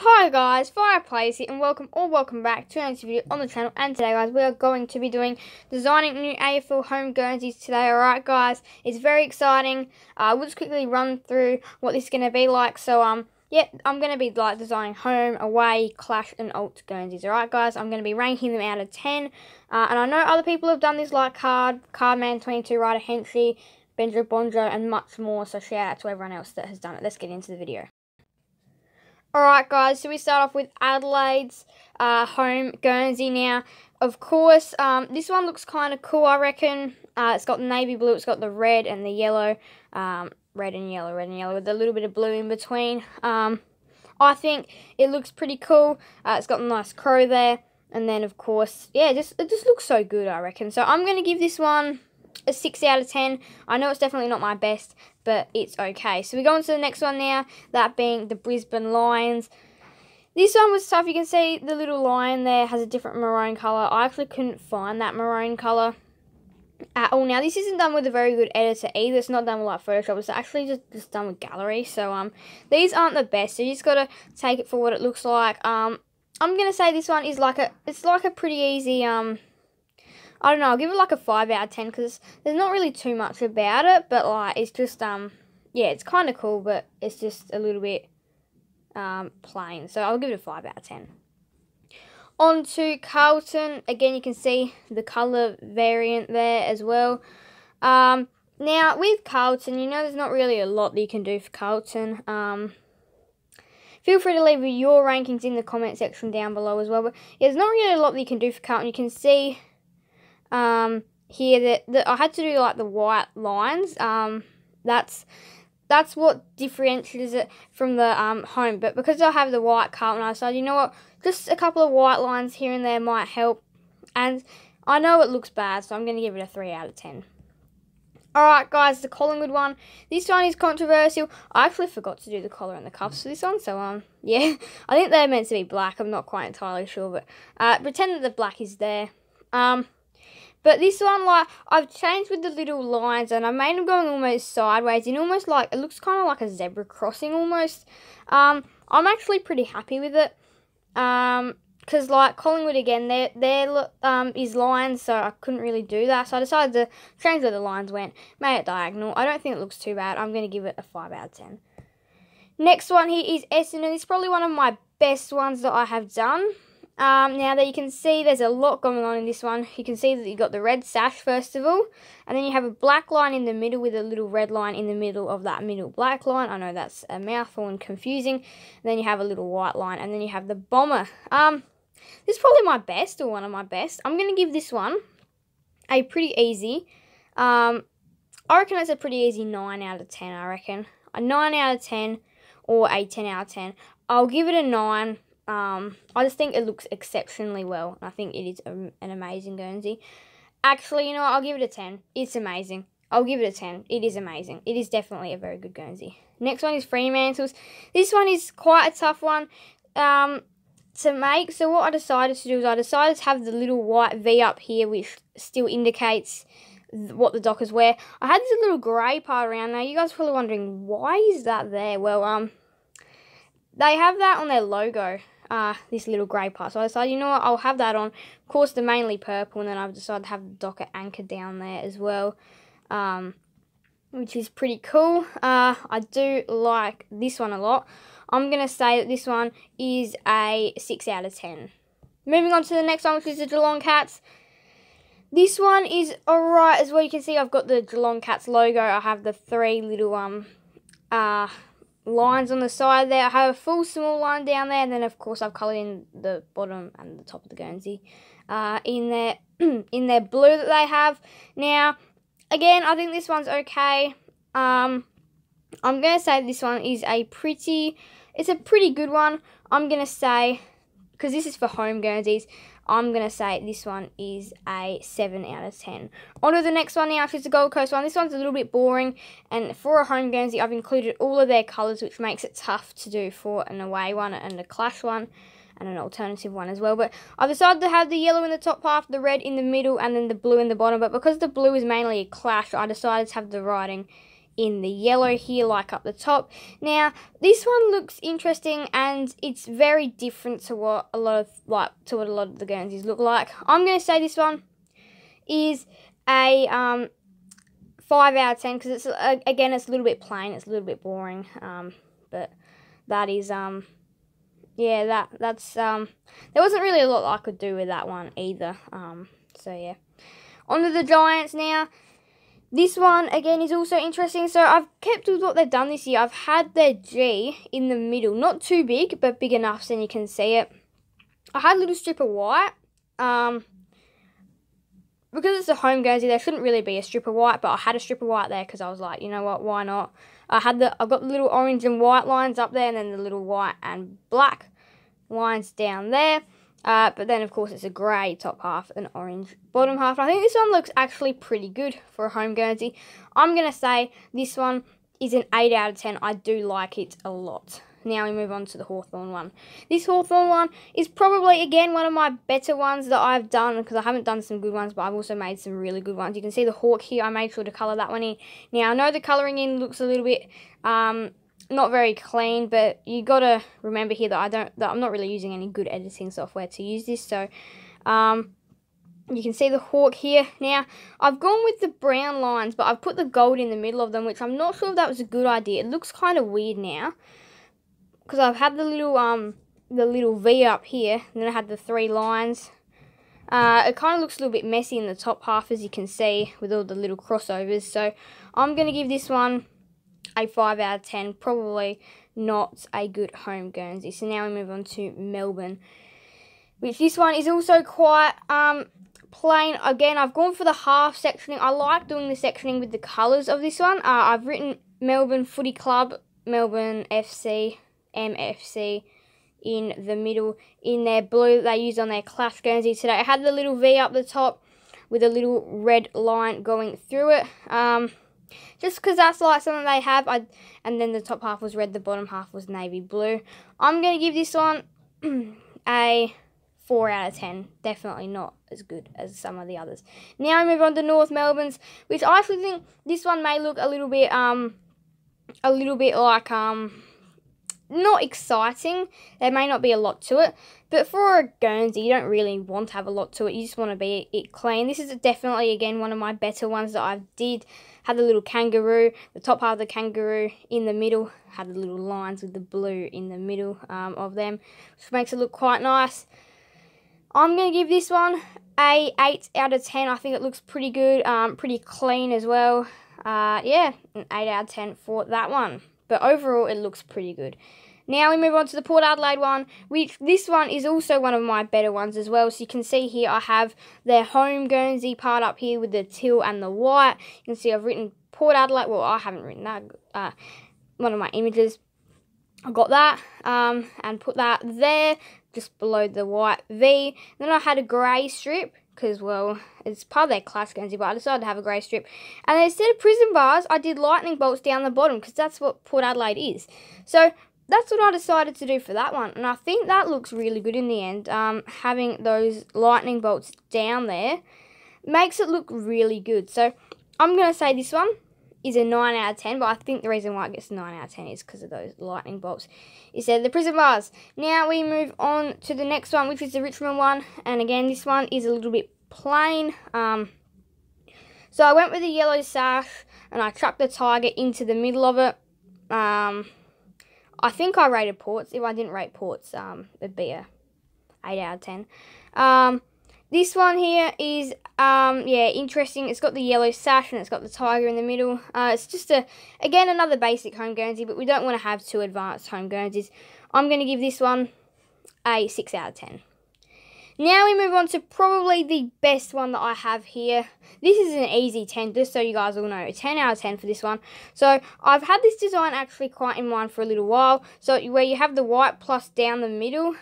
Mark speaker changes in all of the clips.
Speaker 1: Hi guys, Fireplace here and welcome back to another video on the channel. And today guys, we are going to be designing new AFL home Guernseys today. Alright guys, it's very exciting. We'll just quickly run through what this is going to be like. So yeah, I'm going to be designing home, away, clash and alt Guernseys. Alright guys, I'm going to be ranking them out of 10. And I know other people have done this like Cardman 22, Ryder Hensley, Benjo Bonjo and much more. So shout out to everyone else that has done it. Let's get into the video. Alright guys, so we start off with Adelaide's home Guernsey now. Of course, this one looks kind of cool, I reckon. It's got the navy blue, it's got the red and the yellow. Red and yellow with a little bit of blue in between. I think it looks pretty cool. It's got a nice crow there. And then, of course, yeah, it just looks so good, I reckon. So I'm going to give this one a 6 out of 10. I know it's definitely not my best, but it's okay. So we go on to the next one now, that being the Brisbane Lions. This one was tough. You can see the little lion there has a different maroon colour. I actually couldn't find that maroon colour at all. Now, this isn't done with a very good editor either. It's not done with like Photoshop. It's actually just done with gallery. So these aren't the best. So you just got to take it for what it looks like. I'm going to say this one is like a pretty easy I don't know, I'll give it like a 5 out of 10 because there's not really too much about it, but like it's just yeah, it's kind of cool, but it's just a little bit plain. So I'll give it a 5 out of 10. On to Carlton. Again, you can see the colour variant there as well. Now with Carlton, you know there's not really a lot that you can do for Carlton. Feel free to leave your rankings in the comment section down below as well. But yeah, there's not really a lot that you can do for Carlton. You can see here that I had to do like the white lines. That's what differentiates it from the home. But because I have the white Carlton, I decided, you know what, just a couple of white lines here and there might help. And I know it looks bad, so I'm going to give it a 3 out of 10. Alright guys, the Collingwood one. This one is controversial. I actually forgot to do the collar and the cuffs for this one, so yeah. I think they're meant to be black. I'm not quite entirely sure, but pretend that the black is there. But this one, like, I've changed with the little lines and I made them going almost sideways and almost like, it looks kind of like a zebra crossing almost. I'm actually pretty happy with it. Because, like, Collingwood, again, there is lines, so I couldn't really do that. So I decided to change where the lines went, made it diagonal. I don't think it looks too bad. I'm going to give it a 5 out of 10. Next one here is Essendon. It's probably one of my best ones that I have done. Now that you can see there's a lot going on in this one. You can see that you've got the red sash first of all, and then you have a black line in the middle with a little red line in the middle of that middle black line. I know that's a mouthful and confusing. And then you have a little white line, and then you have the bomber. This is probably my best, or one of my best. I'm going to give this one a pretty easy, I reckon it's a pretty easy 9 out of 10, I reckon. A 9 out of 10 or a 10 out of 10. I'll give it a 9. I just think it looks exceptionally well. I think it is an amazing Guernsey. Actually, you know what? I'll give it a 10. It's amazing. I'll give it a 10. It is amazing. It is definitely a very good Guernsey. Next one is Fremantle's. This one is quite a tough one to make. So what I decided to do is I decided to have the little white V up here, which still indicates what the Dockers wear. I had this little grey part around there. You guys are probably wondering, why is that there? Well, they have that on their logo. This little grey part. So I decided, you know what, I'll have that on. Of course, the mainly purple, and then I've decided to have the Docker anchor down there as well, which is pretty cool. I do like this one a lot. I'm going to say that this one is a 6 out of 10. Moving on to the next one, which is the Geelong Cats. This one is alright as well. You can see I've got the Geelong Cats logo. I have the 3 little lines on the side there. I have a full small line down there, and then of course I've coloured in the bottom and the top of the Guernsey in their blue that they have. Now, again, I think this one's okay. I'm gonna say this one is it's a pretty good one. I'm gonna say, because this is for home Guernseys, I'm going to say this one is a 7 out of 10. On to the next one now, which is the Gold Coast one. This one's a little bit boring, and for a home Guernsey, I've included all of their colours, which makes it tough to do for an away one and a clash one, and an alternative one as well. But I've decided to have the yellow in the top half, the red in the middle, and then the blue in the bottom. But because the blue is mainly a clash, I decided to have the writing in the yellow here, like up the top. Now, this one looks interesting, and it's very different to what a lot of the Guernseys look like. I'm going to say this one is a 5 out of 10, because it's again, it's a little bit plain, it's a little bit boring, but that is yeah, that's there wasn't really a lot I could do with that one either. So yeah, on to the Giants now. This one, again, is also interesting. So I've kept with what they've done this year. I've had their G in the middle. Not too big, but big enough so you can see it. I had a little strip of white. Because it's a home Guernsey, there shouldn't really be a strip of white, but I had a strip of white there because I was like, you know what, why not? I've got the little orange and white lines up there, and then the little white and black lines down there. But then, of course, it's a grey top half and orange bottom half. I think this one looks actually pretty good for a home Guernsey. I'm going to say this one is an 8 out of 10. I do like it a lot. Now we move on to the Hawthorn one. This Hawthorn one is probably, again, one of my better ones that I've done, because I haven't done some good ones, but I've also made some really good ones. You can see the hawk here. I made sure to colour that one in. Now, I know the colouring in looks a little bit not very clean, but you got to remember here that I'm not really using any good editing software to use this. So you can see the hawk here. Now, I've gone with the brown lines, but I've put the gold in the middle of them, which I'm not sure if that was a good idea. It looks kind of weird now, because I've had the little V up here, and then I had the 3 lines. It kind of looks a little bit messy in the top half, as you can see, with all the little crossovers. So I'm going to give this one a 5 out of 10. Probably not a good home Guernsey. So now we move on to Melbourne, which this one is also quite plain. Again, I've gone for the half sectioning. I like doing the sectioning with the colours of this one. I've written Melbourne Footy Club, Melbourne FC, MFC in the middle in their blue they used on their Clash Guernsey today. I had the little V up the top with a little red line going through it. Just because that's like something they have. And then the top half was red, the bottom half was navy blue. I'm going to give this one a 4 out of 10. Definitely not as good as some of the others. Now we move on to North Melbourne's, which I actually think this one may look a little bit like not exciting. There may not be a lot to it, but for a Guernsey, you don't really want to have a lot to it. You just want to be it clean. This is definitely, again, one of my better ones that I did. Had the little kangaroo, the top half of the kangaroo in the middle, had the little lines with the blue in the middle of them, which makes it look quite nice. I'm going to give this one a 8 out of 10. I think it looks pretty good, pretty clean as well. Yeah, an 8 out of 10 for that one. But overall, it looks pretty good. Now we move on to the Port Adelaide one, which this one is also one of my better ones as well. So you can see here I have their home Guernsey part up here with the teal and the white. You can see I've written Port Adelaide. Well, I haven't written that. One of my images. I got that and put that there just below the white V. Then I had a grey strip, because, well, it's part of their Clash Guernsey, but I decided to have a grey strip. And then instead of prison bars, I did lightning bolts down the bottom, because that's what Port Adelaide is. So that's what I decided to do for that one. And I think that looks really good in the end. Having those lightning bolts down there makes it look really good. So I'm going to say this one is a 9 out of 10, but I think the reason why it gets 9 out of 10 is because of those lightning bolts instead of the prison bars. Now we move on to the next one, which is the Richmond one, and again this one is a little bit plain. So I went with the yellow sash and I chucked the tiger into the middle of it. I think I rated Ports. If I didn't rate Ports, it'd be a 8 out of 10. This one here is, yeah, interesting. It's got the yellow sash and it's got the tiger in the middle. It's just, again, another basic home Guernsey, but we don't want to have too advanced home Guernseys. I'm going to give this one a 6 out of 10. Now we move on to probably the best one that I have here. This is an easy 10, just so you guys all know. A 10 out of 10 for this one. So I've had this design actually quite in mind for a little while. So where you have the white plus down the middle.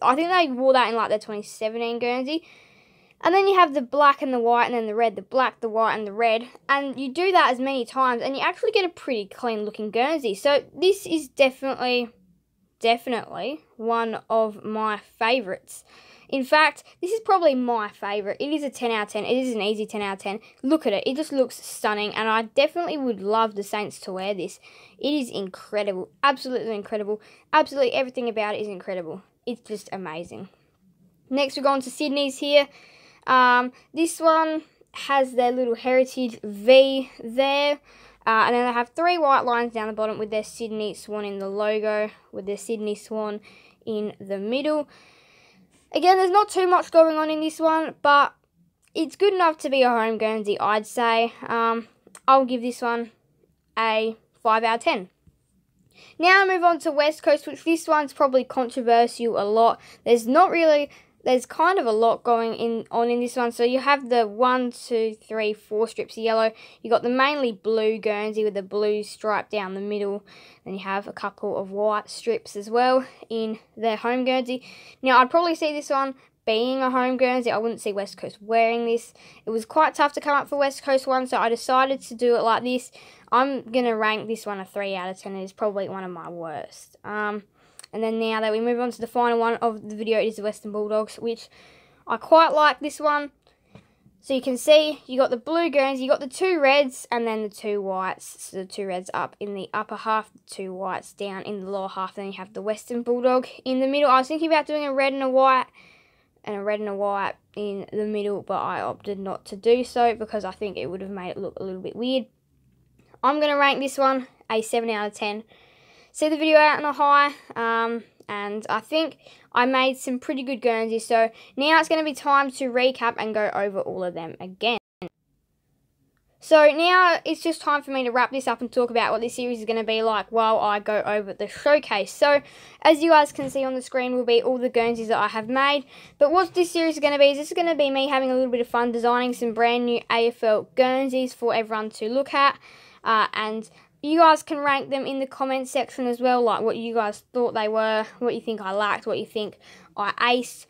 Speaker 1: I think they wore that in like their 2017 Guernsey. And then you have the black and the white and then the red, the black, the white and the red. And you do that as many times and you actually get a pretty clean looking Guernsey. So this is definitely one of my favourites In fact, this is probably my favourite. It is a 10 out of 10. It is an easy 10 out of 10. Look at it. It just looks stunning, and I definitely would love the Saints to wear this. It is incredible. Absolutely incredible. Absolutely everything about it is incredible. It's just amazing. Next, we're going to Sydney's here. This one has their little heritage V there. And then they have 3 white lines down the bottom with their Sydney Swan in the logo, with their Sydney Swan in the middle. Again, there's not too much going on in this one, but it's good enough to be a home Guernsey, I'd say. I'll give this one a 5 out of 10. Now I move on to West Coast, which this one's probably controversial a lot. There's kind of a lot going on in this one. So you have the 1, 2, 3, 4 strips of yellow. You got the mainly blue Guernsey with the blue stripe down the middle. Then you have a couple of white strips as well in their home Guernsey. Now I'd probably see this one being a home Guernsey. I wouldn't see West Coast wearing this. It was quite tough to come up for West Coast one, so I decided to do it like this. I'm going to rank this one a 3 out of 10. It is probably one of my worst. And then now that we move on to the final one of the video, it is the Western Bulldogs, which I quite like this one. So you can see you got the blue Guernsey, you got the 2 reds and then the 2 whites. So the 2 reds up in the upper half, the 2 whites down in the lower half. Then you have the Western Bulldog in the middle. I was thinking about doing a red and a white in the middle, but I opted not to do so because I think it would have made it look a little bit weird. I'm going to rank this one a 7 out of 10. See the video out on a high, and I think I made some pretty good Guernseys, so now it's going to be time to recap and go over all of them again. So now it's just time for me to wrap this up and talk about what this series is going to be like while I go over the showcase. So as you guys can see on the screen will be all the Guernseys that I have made, but what this series is going to be is this is going to be me having a little bit of fun designing some brand new AFL Guernseys for everyone to look at, and you guys can rank them in the comments section as well, like what you guys thought they were, what you think I liked, what you think I aced.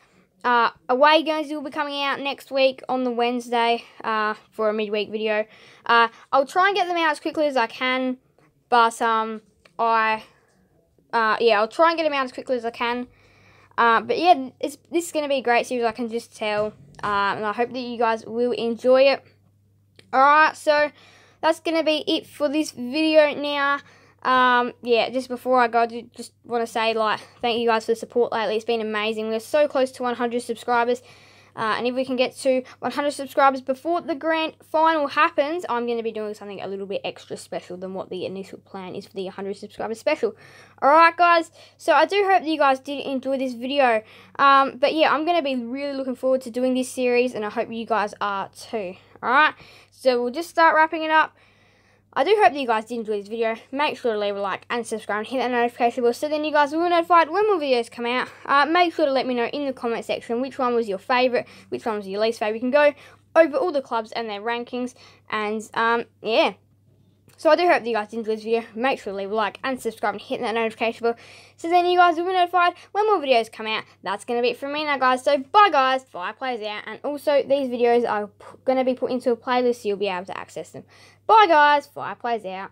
Speaker 1: Away Guernsey will be coming out next week on the Wednesday for a midweek video. I'll try and get them out as quickly as I can, but I'll try and get them out as quickly as I can. But yeah, this is going to be a great series, I can just tell, and I hope that you guys will enjoy it. Alright, so that's going to be it for this video now. Yeah, just before I go, I just want to say, thank you guys for the support lately. It's been amazing. We're so close to 100 subscribers. And if we can get to 100 subscribers before the grand final happens, I'm going to be doing something a little bit extra special than what the initial plan is for the 100 subscribers special. Alright, guys. So I do hope that you guys did enjoy this video. But yeah, I'm going to be really looking forward to doing this series, and I hope you guys are too. Alright, so we'll just start wrapping it up. I do hope that you guys did enjoy this video. Make sure to leave a like and subscribe and hit that notification bell so then you guys will be notified when more videos come out. Make sure to let me know in the comment section which one was your favourite, which one was your least favourite. You can go over all the clubs and their rankings, and yeah. So I do hope that you guys did enjoy this video. Make sure to leave a like and subscribe and hit that notification bell so then you guys will be notified when more videos come out. That's going to be it from me now, guys. So bye, guys. Fire plays out. And also these videos are going to be put into a playlist so you'll be able to access them. Bye, guys. Fire plays out.